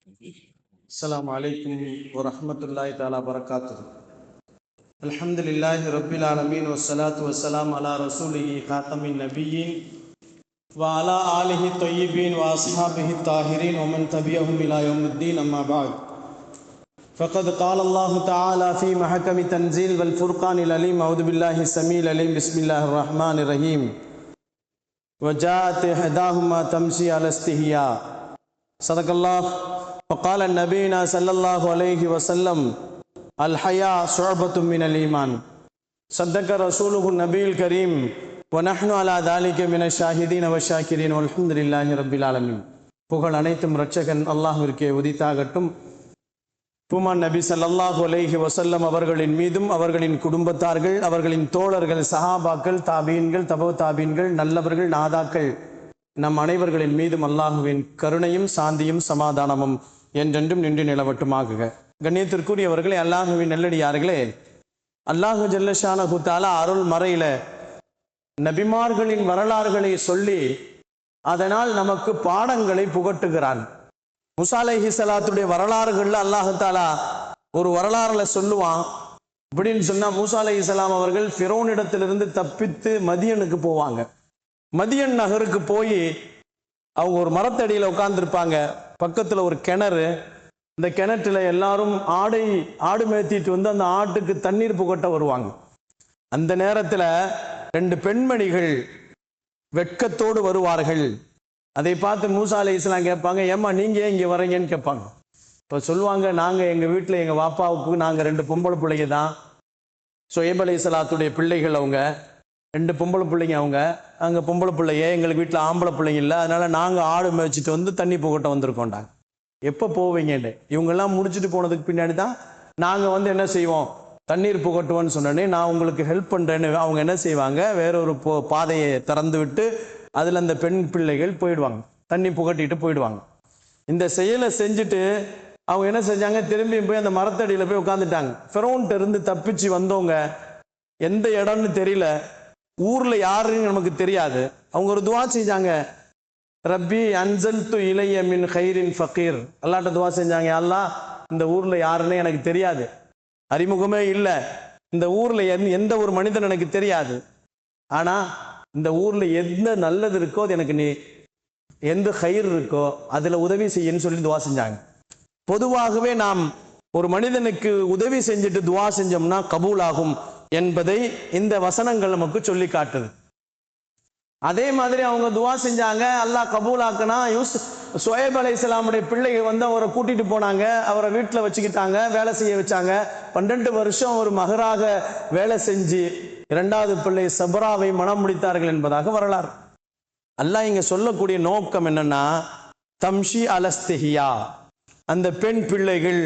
السلام عليكم ورحمة الله تعالى وبركاته. الحمد لله رب العالمين والصلاة والسلام على رسوله خاتم النبيين وعلى آله الطيبين وأصحابه الطاهرين ومن تبعهم إلى يوم الدين. أما بعد، فقد قال الله تعالى في محكم تنزيل والفرقان العليم: أعوذ بالله السميع العليم، بسم الله الرحمن الرحيم. وجاءت إحداهما تمشي على استحياء. صدق الله. وقال النبينا صلى الله عليه وسلم: الحياء شعبة من الإيمان. صدق رسوله النبي الكريم ونحن على ذلك من الشاهدين والشاكرين والحمد لله رب العالمين. புகழ் அனைத்தும் இரட்சகன் அல்லாஹ்விற்கே உரித்தாகட்டும். பூமான் நபி ஸல்லல்லாஹு அலைஹி வஸல்லம் அவர்களின் மீதும் அவர்களின் குடும்பத்தார்கள், அவர்களின் தோழர்கள், சஹாபாக்கள், தாபீன்கள், தபோ தாபீன்கள், நல்லவர்கள், நாதாக்கள், நம் அனைவர்களின் மீதும் அல்லாஹுவின் கருணையும் சாந்தியும் சமாதானமும் என்றென்றும் நின்று நிலவட்டுமாக. கண்ணியத்திற்குரியவர்களே, அல்லாஹுவின் நல்லடியார்களே, அல்லாஹு ஜல்லஷானஹு தஆலா அருள் மறையில நபிமார்களின் வரலாறுகளை சொல்லி அதனால் நமக்கு பாடங்களை புகட்டுகிறான். மூசா அலைஹிஸ்ஸலாத்துடைய வரலாறுகள்ல அல்லாஹு தஆலா ஒரு வரலாறுல சொல்லுவான். அப்படின்னு சொன்னா, மூசா அலைஹிஸ்ஸலாம் அவர்கள் ஃபிரௌனிடத்திலிருந்து தப்பித்து மதியனுக்கு போவாங்க. மதியன் நகருக்கு போய் அவங்க ஒரு மரத்தடியில் உட்கார்ந்துருப்பாங்க. பக்கத்தில் ஒரு கிணறு. இந்த கிணற்றுல எல்லாரும் ஆடு மேய்த்திட்டு வந்து அந்த ஆட்டுக்கு தண்ணீர் புகட்ட வருவாங்க. அந்த நேரத்தில் 2 பெண்மணிகள் வெட்கத்தோடு வருவார்கள். அதை பார்த்து மூசா அலைஹிஸ்ஸலாம் கேட்பாங்க, ஏம்மா நீங்க ஏன் இங்கே வரீங்கன்னு கேட்பாங்க. இப்போ சொல்லுவாங்க, நாங்கள் எங்கள் வீட்டில் எங்கள் வாப்பாவுக்கு நாங்கள் 2 பொம்பளை பிள்ளைங்க தான். ஷுஐப் அலைஹிஸ்ஸலாத்துடைய பிள்ளைகள் அவங்க 2 பொம்பளை பிள்ளைங்க. அங்கே பொம்பளை பிள்ளைங்க, எங்களுக்கு வீட்டில் ஆம்பளை பிள்ளைங்க இல்லை, அதனால நாங்கள் ஆடு மேய்ச்சிட்டு வந்து தண்ணி புகட்ட வந்திருக்கோண்டாங்க. எப்போ போவீங்கன்னு இவங்கெல்லாம் முடிச்சுட்டு போனதுக்கு பின்னாடி தான் நாங்கள் என்ன செய்வோம், தண்ணீர் புகட்டுவோன்னு சொன்னோன்னே நான் உங்களுக்கு ஹெல்ப் பண்ணுறேன்னு அவங்க என்ன செய்வாங்க, வேறொரு பாதையை திறந்து விட்டு அதில் அந்த பெண் பிள்ளைகள் போயிடுவாங்க, தண்ணி புகட்டிட்டு போயிடுவாங்க. இந்த செயலை செஞ்சுட்டு அவங்க என்ன செஞ்சாங்க, திரும்பி போய் அந்த மரத்தடியில் போய் உட்காந்துட்டாங்க. ஃபிரௌன்ட்ட இருந்து தப்பிச்சு வந்தவங்க எந்த இடம்னு தெரியல, ஊர்ல யாருன்னு நமக்கு தெரியாது. அவங்க ஒரு துவா செஞ்சாங்க, ரப்பி அன்சல்து இலைய மின் ஹைரின் ஃபகீர். அல்லாட்ட துவா செஞ்சாங்க, அல்லாஹ் இந்த ஊர்ல யாருன்னு எனக்கு தெரியாது, அறிமுகமே இல்லை, இந்த ஊர்ல எந்த ஒரு மனிதன் எனக்கு தெரியாது, ஆனா இந்த ஊர்ல எந்த நல்லது இருக்கோ அது எனக்கு, நீ எந்த ஹைர் இருக்கோ அதுல உதவி செய்யன்னு சொல்லி துவா செஞ்சாங்க. பொதுவாகவே நாம் ஒரு மனிதனுக்கு உதவி செஞ்சுட்டு துவா செஞ்சோம்னா கபூல் ஆகும் என்பதை இந்த வசனங்கள் நமக்கு சொல்லி காட்டுது. அதே மாதிரி அவங்க துவா செஞ்சாங்க, அல்லாஹ் கபூலாக்குனா. ஷுஐப் அலைஹிஸ்ஸலாமுடைய பிள்ளைகள் அவரை கூட்டிட்டு போனாங்க, அவரை வீட்டில் வச்சுக்கிட்டாங்க, வேலை செய்ய வச்சாங்க. 12 வருஷம் ஒரு மகராக வேலை செஞ்சு 2வது பிள்ளை சப்ராவை மனம் முடித்தார்கள் என்பதாக வரலாறு. அல்லாஹ் இங்க சொல்லக்கூடிய நோக்கம் என்னன்னா, தம்ஷி அலஸ்திஹியா, அந்த பெண் பிள்ளைகள்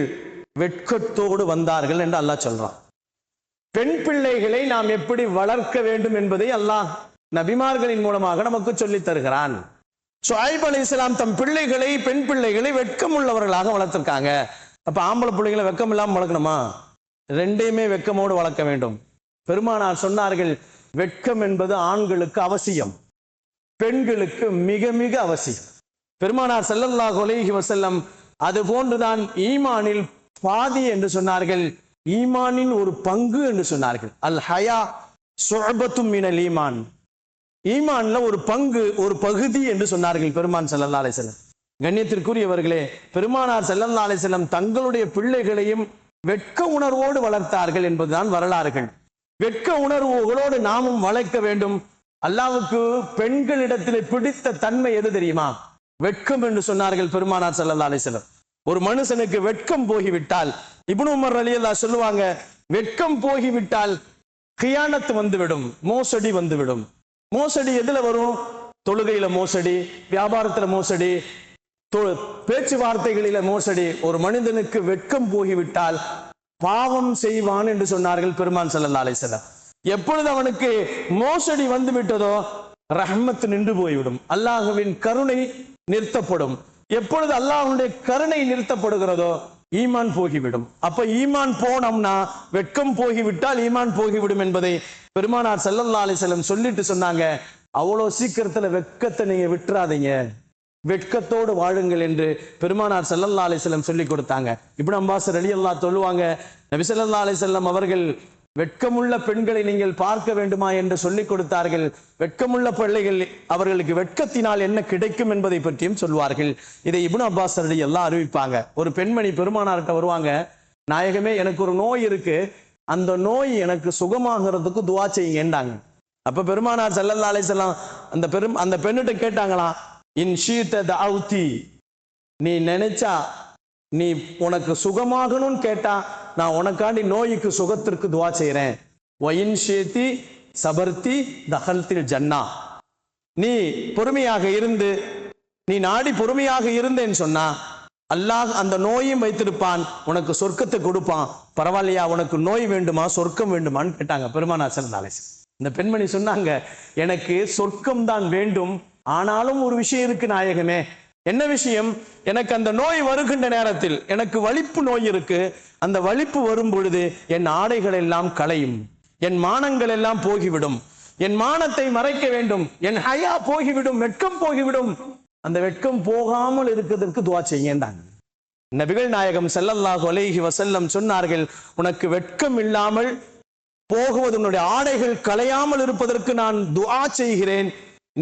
வெட்கத்தோடு வந்தார்கள் என்று அல்லாஹ் சொல்றான். பெண் பிள்ளைகளை நாம் எப்படி வளர்க்க வேண்டும் என்பதை அல்லாஹ் நபிமார்களின் மூலமாக நமக்கு சொல்லித் தருகிறான். ஷுஐப் அலைஹிஸ்ஸலாம் தம் பிள்ளைகளை, பெண் பிள்ளைகளை வெட்கம் உள்ளவர்களாக வளர்த்திருக்காங்க. அப்ப ஆம்பளை பிள்ளைகளை வெக்கம் இல்லாமல் வளர்க்கணுமா? 2யுமே வெக்கமோடு வளர்க்க வேண்டும். பெருமானார் சொன்னார்கள், வெட்கம் என்பது ஆண்களுக்கு அவசியம், பெண்களுக்கு மிக மிக அவசியம். பெருமானார் ஸல்லல்லாஹு அலைஹி வஸல்லம் அது போன்றுதான் ஈமானில் பாதி என்று சொன்னார்கள், ஈமானின் ஒரு பங்கு என்று சொன்னார்கள். அல் ஹயா ஷுஅபத்தும் மினல் ஈமான், ஈமான்ல ஒரு பங்கு, ஒரு பகுதி என்று சொன்னார்கள் பெருமான் ஸல்லல்லாஹு அலைஹி வஸல்லம். கண்ணியத்திற்குரியவர்களே, பெருமானார் ஸல்லல்லாஹு அலைஹி வஸல்லம் தங்களுடைய பிள்ளைகளையும் வெட்க உணர்வோடு வளர்த்தார்கள் என்பதுதான் வரலாறுகள். வெட்க உணர்வுகளோடு நாமும் வளர்க்க வேண்டும். அல்லாஹ்வுக்கு பெண்களிடத்திலே பிடித்த தன்மை எது தெரியுமா? வெட்கம் என்று சொன்னார்கள் பெருமானார் ஸல்லல்லாஹு அலைஹி வஸல்லம். ஒரு மனுஷனுக்கு வெட்கம் போகிவிட்டால், இப்னு உமர் ரலியல்லாஹு சொல்லுவாங்க, வெட்கம் போகிவிட்டால் கியானத்து வந்துவிடும், மோசடி வந்துவிடும். மோசடி எதுல வரும்? தொழுகையில மோசடி, வியாபாரத்துல மோசடி, பேச்சுவார்த்தைகளில மோசடி. ஒரு மனிதனுக்கு வெட்கம் போகிவிட்டால் பாவம் செய்வான் என்று சொன்னார்கள் பெருமான் ஸல்லல்லாஹு அலைஹி வஸல்லம். எப்பொழுது அவனுக்கு மோசடி வந்து விட்டதோ ரஹ்மத் நின்று போய்விடும், அல்லாஹ்வின் கருணை நிறுத்தப்படும். எப்பொழுது அல்லாஹ்வுடைய கருணை நிறுத்தப்படுகிறதோ ஈமான் போகிவிடும். அப்ப ஈமான் போனோம்னா, வெட்கம் போகிவிட்டால் ஈமான் போகிவிடும் என்பதை பெருமானார் ஸல்லல்லாஹு அலைஹி வஸல்லம் சொல்லிட்டு சொன்னாங்க, அவ்வளோ சீக்கிரத்துல வெட்கத்தை நீங்க விட்டுறாதீங்க, வெட்கத்தோடு வாழுங்கள் என்று பெருமானார் ஸல்லல்லாஹு அலைஹி வஸல்லம் சொல்லி கொடுத்தாங்க. இப்னு அப்பாஸ் ரலியல்லாஹு சொல்லுவாங்க, நபி ஸல்லல்லாஹு அலைஹி வஸல்லம் அவர்கள் வெட்கமுள்ள பெண்களை நீங்கள் பார்க்க வேண்டுமா என்று சொல்லிக் கொடுத்தார்கள். வெட்கமுள்ள பிள்ளைகள் அவர்களுக்கு வெட்கத்தினால் என்ன கிடைக்கும் என்பதை பற்றியும் சொல்வார்கள். இதை இப்னு அப்பாஸ் ரலியல்லாஹு அறிவிப்பாங்க. ஒரு பெண்மணி பெருமானார்கிட்ட வருவாங்க, நாயகமே எனக்கு ஒரு நோய் இருக்கு, அந்த நோய் எனக்கு சுகமாகிறதுக்கு துஆ செய்யுங்கன்றாங்க. அப்ப பெருமானார் ஸல்லல்லாஹு அலைஹி வஸல்லம் அந்த பெண்ணிட்ட கேட்டாங்களாம், இன் ஷீத தஅவுதி, நீ நினைச்சா நீ உனக்கு சுகமாகணும்னு கேட்டா நான் உனக்காண்டி நோய்க்கு சுகத்திற்கு துஆ செய்றேன். வயின் ஷீதி சபர்தி தஹல்தில் ஜன்னா, நீ பொறுமையாக இருந்து நீ நாடி பொறுமையாக இருந்தேன்னு சொன்னா அல்லாஹ் அந்த நோயும் வைத்திருப்பான், உனக்கு சொர்க்கத்தை கொடுப்பான். பரவாயில்லையா, உனக்கு நோய் வேண்டுமா சொர்க்கம் வேண்டுமான்னு கேட்டாங்க பெருமானார் ஸல்லல்லாஹு அலைஹி வஸல்லம். இந்த பெண்மணி சொன்னாங்க, எனக்கு சொர்க்கம் தான் வேண்டும், ஆனாலும் ஒரு விஷயம் இருக்கு நாயகமே. என்ன விஷயம்? எனக்கு அந்த நோய் வருகின்ற நேரத்தில் எனக்கு வலிப்பு நோய் இருக்கு. அந்த வலிப்பு வரும் பொழுது என் ஆடைகள் எல்லாம் களையும், என் மானங்கள் எல்லாம் போகிவிடும், என் மானத்தை மறைக்க வேண்டும், என் ஹயா போகிவிடும், வெட்கம் போகிவிடும். அந்த வெட்கம் போகாமல் இருக்கிறதுக்கு துஆ செய்யுங்கன்றாங்க. நபிகள் நாயகம் ஸல்லல்லாஹு அலைஹி வஸல்லம் சொன்னார்கள், உனக்கு வெட்கம் இல்லாமல் போகுவது, உன்னுடைய ஆடைகள் களையாமல் இருப்பதற்கு நான் துஆ செய்கிறேன்,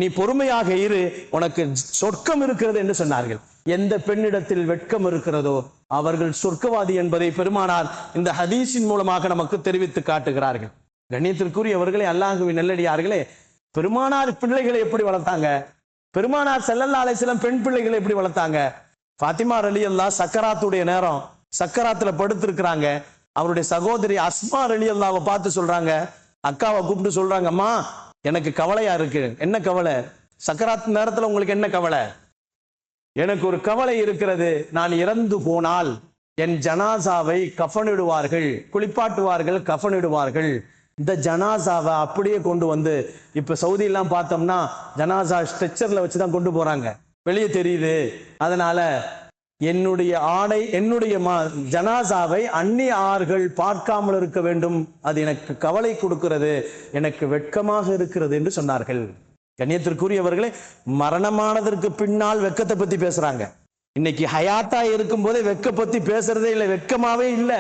நீ பொறுமையாக இரு, உனக்கு சொர்க்கம் இருக்கிறது என்று சொன்னார்கள். எந்த பெண்ணிடத்தில் வெட்கம் இருக்கிறதோ அவர்கள் சொர்க்கவாதி என்பதை பெருமானார் இந்த ஹதீஸின் மூலமாக நமக்கு தெரிவித்து காட்டுகிறார்கள். கண்ணியத்திற்குரியவர்களே, அல்லாஹ்வின் நல்லடியார்களே, பெருமானார் பிள்ளைகளை எப்படி வளர்த்தாங்க? பெருமானார் ஸல்லல்லாஹு அலைஹி வஸல்லம் பெண் பிள்ளைகளை எப்படி வளர்த்தாங்க? ஃபாத்திமா ரலியல்லாஹு சக்கராத்துடைய நேரம், சக்கராத்துல படுத்திருக்கிறாங்க. அவருடைய சகோதரி அஸ்மா ரலியல்லாஹு பார்த்து சொல்றாங்க, அக்காவை கூப்பிட்டு சொல்றாங்க, அம்மா எனக்கு கவலையா இருக்கு. என்ன கவலை? சக்கராத் நேரத்துல உங்களுக்கு என்ன கவலை? எனக்கு ஒரு கவலை இருக்கிறது, நான் இறந்து போனால் என் ஜனாசாவை கஃனிடுவார்கள், குளிப்பாட்டுவார்கள், கஃனிடுவார்கள். இந்த ஜனாசாவை அப்படியே கொண்டு வந்து, இப்ப சவுதி எல்லாம் பார்த்தோம்னா ஜனாசா ஸ்ட்ரெச்சர்ல வச்சுதான் கொண்டு போறாங்க, வெளியே தெரியுது. அதனால என்னுடைய ஆடை, என்னுடைய ஜனாசாவை அந்நிய ஆர்கள் பார்க்காமல் இருக்க வேண்டும், அது எனக்கு கவலை கொடுக்கிறது, எனக்கு வெட்கமாக இருக்கிறது என்று சொன்னார்கள். கண்ணியத்திற்குரியவர்களே, மரணமானதற்கு பின்னால் வெட்கத்தை பத்தி பேசுறாங்க. இன்னைக்கு ஹயாத்தா இருக்கும் போதே வெட்க பத்தி பேசுறதே இல்லை, வெட்கமாவே இல்லை.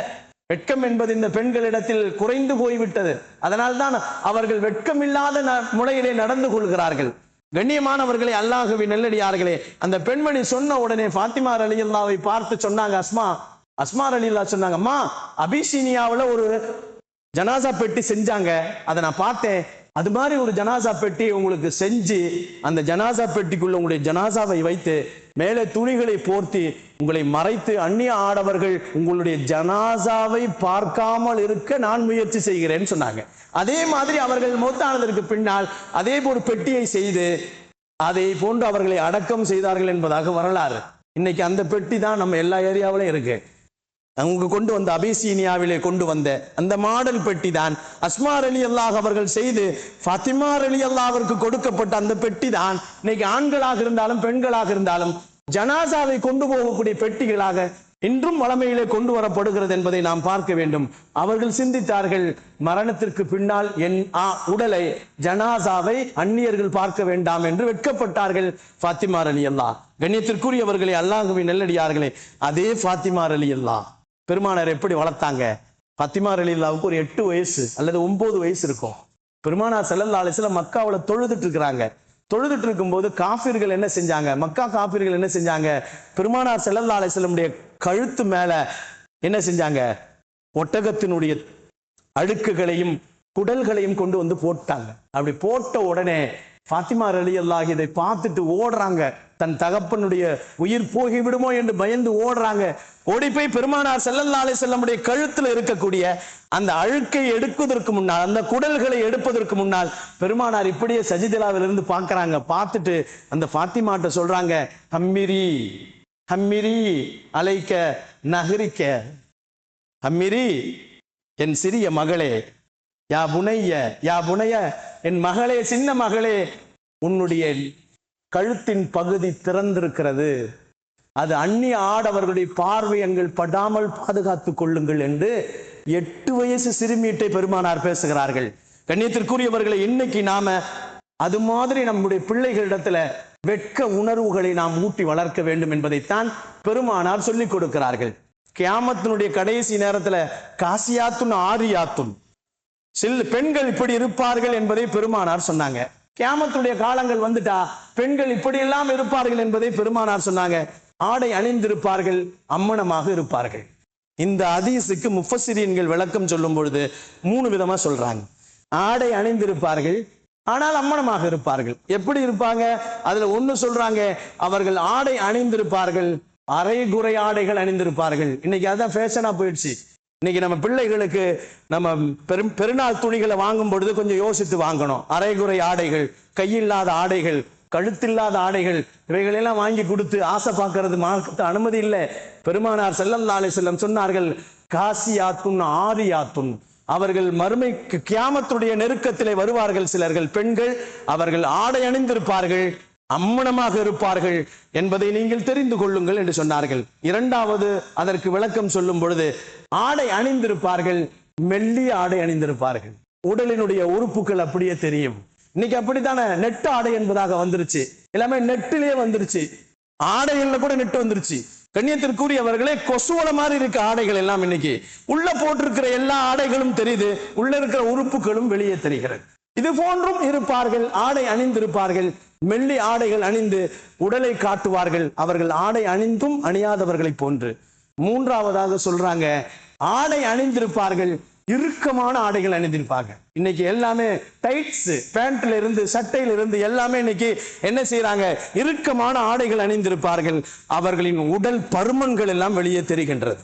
வெட்கம் என்பது இந்த பெண்களிடத்தில் குறைந்து போய்விட்டது. அதனால்தான் அவர்கள் வெட்கம் இல்லாத முறையிலே நடந்து கொள்கிறார்கள். கண்ணியமானவர்களே, அல்லாஹ்வின் நல்லடியார்களே, அந்த பெண்மணி சொன்ன உடனே ஃபாத்திமா ரலியல்லாஹை பார்த்து சொன்னாங்க, அஸ்மா ரலியல்லாஹு சொன்னாங்க, அம்மா அபிசீனியாவில் ஒரு ஜனாசா பெட்டி செஞ்சாங்க, அதை நான் பார்த்தேன். அது மாதிரி ஒரு ஜனாசா பெட்டி உங்களுக்கு செஞ்சு அந்த ஜனாசா பெட்டிக்குள்ள உங்களுடைய ஜனாசாவை வைத்து மேலே துணிகளை போர்த்தி உங்களை மறைத்து அந்நிய ஆடவர்கள் உங்களுடைய ஜனாசாவை பார்க்காமல் இருக்க நான் முயற்சி செய்கிறேன்னு சொன்னாங்க. அதே மாதிரி அவர்கள் மௌத்தானதற்கு பின்னால் அதே போல பெட்டியை செய்து அதை போன்று அவர்களை அடக்கம் செய்தார்கள் என்பதாக வரலாறு. இன்னைக்கு அந்த பெட்டி தான் நம்ம எல்லா ஏரியாவிலும் இருக்கு. அவங்க கொண்டு வந்த அபிசீனியாவிலே கொண்டு வந்த அந்த மாடல் பெட்டி தான் அஸ்மா ரலியல்லாஹு அவர்கள் செய்து ஃபாத்திமா ரலியல்லாஹுவிற்கு கொடுக்கப்பட்ட அந்த பெட்டி தான் இன்னைக்கு ஆண்களாக இருந்தாலும் பெண்களாக இருந்தாலும் ஜனாசாவை கொண்டு போகக்கூடிய பெட்டிகளாக இன்றும் வளமையிலே கொண்டு வரப்படுகிறது என்பதை நாம் பார்க்க வேண்டும். அவர்கள் சிந்தித்தார்கள், மரணத்திற்கு பின்னால் என் உடலை, ஜனாசாவை அந்நியர்கள் பார்க்க வேண்டாம் என்று வெட்கப்பட்டார்கள் ஃபாத்திமா ரலியல்லாஹு. கண்ணியத்திற்குரியவர்களே, அல்லாஹ்வின் நல்லடியார்களே, அதே ஃபாத்திமா ரலியல்லாஹு பெருமானார் எப்படி வளர்த்தாங்க? ஃபாத்திமா ரலியல்லாஹுக்கு ஒரு 8 வயசு அல்லது 9 வயசு இருக்கும். பெருமானார் ஸல்லல்லாஹு அலைஹி வஸல்லம் மக்காவுல தொழுதுட்டு இருக்கிறாங்க. தொழுதுட்டு இருக்கும்போது காஃபிர்கள் என்ன செஞ்சாங்க? மக்கா காஃபிர்கள் என்ன செஞ்சாங்க? பெருமானார் ஸல்லல்லாஹு அலைஹி வஸல்லமுடைய கழுத்து மேல என்ன செஞ்சாங்க? ஒட்டகத்தினுடைய அழுக்குகளையும் குடல்களையும் கொண்டு வந்து போட்டாங்க. அப்படி போட்ட உடனே ஃபாத்திமா ரலியல்லாஹு இதை பார்த்துட்டு ஓடுறாங்க. தன் தகப்பனுடைய உயிர் போகி விடுமோ என்று பயந்து ஓடுறாங்க. ஓடி போய் பெருமானார் ஸல்லல்லாஹு அலைஹி வஸல்லமுடைய கழுத்துல இருக்கக்கூடிய அந்த அழுக்கை எடுப்பதற்கு முன்னால், அந்த குடல்களை எடுப்பதற்கு முன்னால் பெருமானார் இப்படியே சஜிதலாவிலிருந்து பார்க்கறாங்க. பார்த்துட்டு அந்த ஃபாத்திமாட்ட சொல்றாங்க, ஹம்மிரி ஹம்மிரி அலைக்க நஹரிக்க, ஹம்மிரி என் சிறிய மகளே, யா புனைய யா புனைய என் மகளே, சின்ன மகளே, உன்னுடைய கழுத்தின் பகுதி திறந்திருக்கிறது, அது அந்நிய ஆடவர்களுடைய பார்வையங்கள் படாமல் பாதுகாத்துக் கொள்ளுங்கள் என்று 8 வயசு சிறுமியிட்டை பெருமானார் பேசுகிறார்கள். கண்ணியத்திற்குரியவர்களை, இன்னைக்கு நாம அது மாதிரி நம்முடைய பிள்ளைகளிடத்துல வெட்க உணர்வுகளை நாம் ஊட்டி வளர்க்க வேண்டும் என்பதைத்தான் பெருமானார் சொல்லிக் கொடுக்கிறார்கள். கியாமத்தினுடைய கடைசி நேரத்துல காசியாத்துன் ஆரியாத்துன் பெண்கள் இப்படி இருப்பார்கள் என்பதை பெருமானார் சொன்னாங்க. கியாமத்துடைய காலங்கள் வந்துட்டா பெண்கள் இப்படி எல்லாம் இருப்பார்கள் என்பதை பெருமானார் சொன்னாங்க. ஆடை அணிந்திருப்பார்கள், அம்மனமாக இருப்பார்கள். இந்த ஹதீஸுக்கு முஃபஸ்ஸிரீன்கள் விளக்கம் சொல்லும் பொழுது 3 விதமா சொல்றாங்க. ஆடை அணிந்திருப்பார்கள், ஆனால் அம்மனமாக இருப்பார்கள். எப்படி இருப்பாங்க? அதுல ஒண்ணு சொல்றாங்க, அவர்கள் ஆடை அணிந்திருப்பார்கள், அரைகுறை ஆடைகள் அணிந்திருப்பார்கள். இன்னைக்கு அதான் ஃபேஷனா போயிடுச்சு. இன்னைக்கு நம்ம பிள்ளைகளுக்கு நம்ம பெருநாள் துணிகளை வாங்கும் பொழுது கொஞ்சம் யோசித்து வாங்கணும். அரைகுறை ஆடைகள், கையில்லாத ஆடைகள், கழுத்தில்லாத ஆடைகள், இவைகளெல்லாம் வாங்கி கொடுத்து ஆசை பார்க்கறது மார்க்கத்து அனுமதி இல்லை. பெருமானார் ஸல்லல்லாஹு அலைஹி வஸல்லம் சொன்னார்கள், காசியாத்துன் ஆரியாத்துன், அவர்கள் மறுமைக்கு கியாமத்துடைய நெருக்கத்திலே வருவார்கள். சிலர்கள் பெண்கள், அவர்கள் ஆடை அணிந்திருப்பார்கள், அம்மனமாக இருப்பார்கள் என்பதை நீங்கள் தெரிந்து கொள்ளுங்கள் என்று சொன்னார்கள். இரண்டாவது அதற்கு விளக்கம் சொல்லும் பொழுது, ஆடை அணிந்திருப்பார்கள், மெல்லிய ஆடை அணிந்திருப்பார்கள், உடலினுடைய உறுப்புகள் அப்படியே தெரியும். இன்னைக்கு அப்படித்தானே நெட் ஆடை என்பதாக வந்துருச்சு. எல்லாமே நெட்டிலேயே வந்துருச்சு. ஆடைகள்ல கூட நெட் வந்துருச்சு. கண்ணியத்திற்குரியவர்களே, கொசுவல மாதிரி இருக்க ஆடைகள் எல்லாம் இன்னைக்கு உள்ள போட்டிருக்கிற எல்லா ஆடைகளும் தெரியுது, உள்ள இருக்கிற உறுப்புகளும் வெளியே தெரிகிறது. இது போன்றும் இருப்பார்கள். ஆடை அணிந்திருப்பார்கள், மெல்லி ஆடைகள் அணிந்து உடலை காட்டுவார்கள். அவர்கள் ஆடை அணிந்தும் அணியாதவர்களை போன்று. மூன்றாவதாக சொல்றாங்க, ஆடை அணிந்திருப்பார்கள், இறுக்கமான ஆடைகள் அணிந்திருப்பாங்க. இன்னைக்கு எல்லாமே டைட்ஸ், பேண்ட்ல இருந்து சட்டையில இருந்து எல்லாமே இன்னைக்கு என்ன செய்யறாங்க? இறுக்கமான ஆடைகள் அணிந்திருப்பார்கள். அவர்களின் உடல் பருமன்கள் எல்லாம் வெளியே தெரிகின்றது.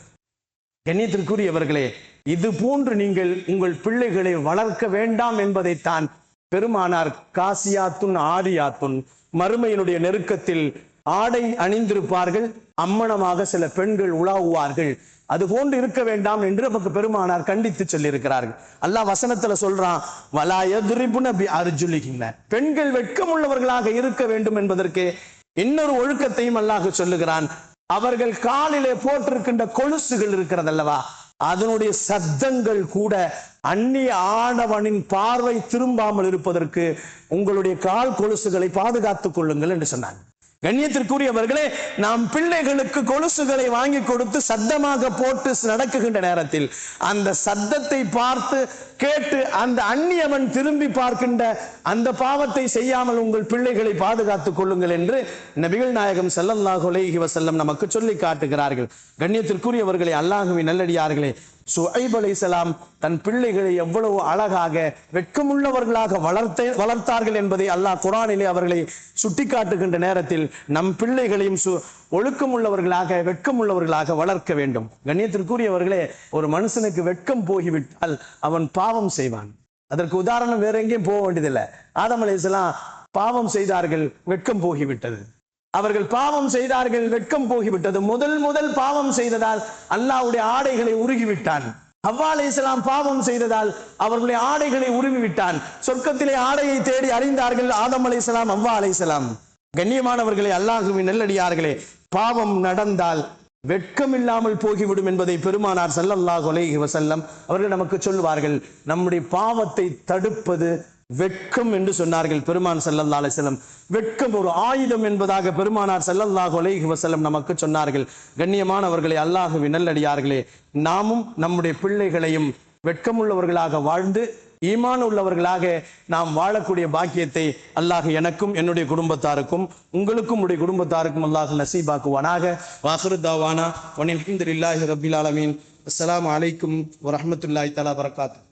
கண்ணியத்திற்குரியவர்களே, இது போன்று நீங்கள் உங்கள் பிள்ளைகளை வளர்க்க வேண்டாம் என்பதைத்தான் பெருமானார் காசியாத்துன் ஆரியாத்துன், மறுமையினுடைய நெருக்கத்தில் ஆடை அணிந்திருப்பார்கள், அம்மனமாக சில பெண்கள் உலாவுவார்கள், அது போன்று இருக்க வேண்டாம் என்று நமக்கு பெருமானார் கண்டித்து சொல்லி இருக்கிறார்கள். அல்லாஹ் வசனத்துல சொல்றான், வலா யத்ரிபுன பி அர்ஜுலிஹின்ன, பெண்கள் வெட்கமுள்ளவர்களாக இருக்க வேண்டும் என்பதற்கு இன்னொரு ஒழுக்கத்தையும் அல்லாஹ் சொல்லுகிறான். அவர்கள் காலிலே போட்டிருக்கின்ற கொலுசுகள் இருக்கிறது அல்லவா, அதனுடைய சத்தங்கள் கூட அந்நிய ஆடவனின் பார்வை திரும்பாமல் இருப்பதற்கு உங்களுடைய கால் கொலுசுகளை பாதுகாத்துக் கொள்ளுங்கள் என்று சொன்னாங்க. கண்ணியத்திற்குரியவர்களே, நாம் பிள்ளைகளுக்கு கொலுசுகளை வாங்கி கொடுத்து சத்தமாக போட்டு நடக்குகின்ற நேரத்தில் அந்த சத்தத்தை பார்த்து கேட்டு அந்த அந்நியவன் திரும்பி பார்க்கின்ற அந்த பாவத்தை செய்யாமல் உங்கள் பிள்ளைகளை பாதுகாத்துக் கொள்ளுங்கள் என்று நபிகள் நாயகம் ஸல்லல்லாஹு அலைஹி வஸல்லம் நமக்கு சொல்லி காட்டுகிறார்கள். கண்ணியத்திற்குரியவர்களே, அல்லாஹ்வின் நல்லடியார்களே, சுஐப் அலைஹிஸ்ஸலாம் தன் பிள்ளைகளை எவ்வளவு அழகாக வெட்கமுள்ளவர்களாக வளர்த்தார்கள் என்பதை அல்லாஹ் குர்ஆனிலே அவர்களை சுட்டிக்காட்டுகின்ற நேரத்தில் நம் பிள்ளைகளையும் ஒழுக்கமுள்ளவர்களாக வெட்கமுள்ளவர்களாக வளர்க்க வேண்டும். கண்ணியத்திற்குரியவர்களே, ஒரு மனுஷனுக்கு வெட்கம் போகிவிட்டால் அவன் பாவம் செய்வான். அதற்கு உதாரணம் வேற எங்கேயும் போக வேண்டியதில்லை. ஆதம் அலைஹிஸ்ஸலாம் பாவம் செய்தார்கள், வெட்கம் போகிவிட்டது. அவர்கள் பாவம் செய்தார்கள், வெட்கம் போகிவிட்டது. முதல் பாவம் செய்ததால் அல்லாஹ்வுடைய ஆடைகளை உருகிவிட்டான். ஹவ்வா அலைஹிஸ்ஸலாம் பாவம் செய்ததால் அவர்களுடைய ஆடைகளை உருவிவிட்டான். சொர்க்கத்திலே ஆடையை தேடி அறிந்தார்கள் ஆதம் அலைஹிஸ்ஸலாம், ஹவ்வா அலைஹிஸ்ஸலாம். கண்ணியமானவர்களே, அல்லாஹ்வின் நல்லடியார்களே, பாவம் நடந்தால் வெட்கம் இல்லாமல் போகிவிடும் என்பதை பெருமானார் ஸல்லல்லாஹு அலைஹி வஸல்லம் அவர்கள் நமக்கு சொல்வார்கள். நம்முடைய பாவத்தை தடுப்பது வெட்கம் என்று சொன்னார்கள் பெருமான் ஸல்லல்லாஹு அலைஹி வஸல்லம். வெட்கம் ஒரு ஆயுதம் என்பதாக பெருமானார் ஸல்லல்லாஹு அலைஹி வஸல்லம் நமக்கு சொன்னார்கள். கண்ணியமானவர்களே, அல்லாஹ்வின் நல்லடியார்களே, நாமும் நம்முடைய பிள்ளைகளையும் வெட்கமுள்ளவர்களாக வாழ்ந்து ஈமான் உள்ளவர்களாக நாம் வாழக்கூடிய பாக்கியத்தை அல்லாஹ் எனக்கும் என்னுடைய குடும்பத்தாருக்கும் உங்களுக்கும் உடைய குடும்பத்தாருக்கும் அல்லாஹ் நசீபாக்குவானாக. வாஹிரு தாவானா வல்ஹம்துலில்லாஹி ரப்பில் ஆலமீன். அஸ்ஸலாமு அலைக்கும் வரஹ்மத்துல்லாஹி தஆலா வபரகாத்துஹு.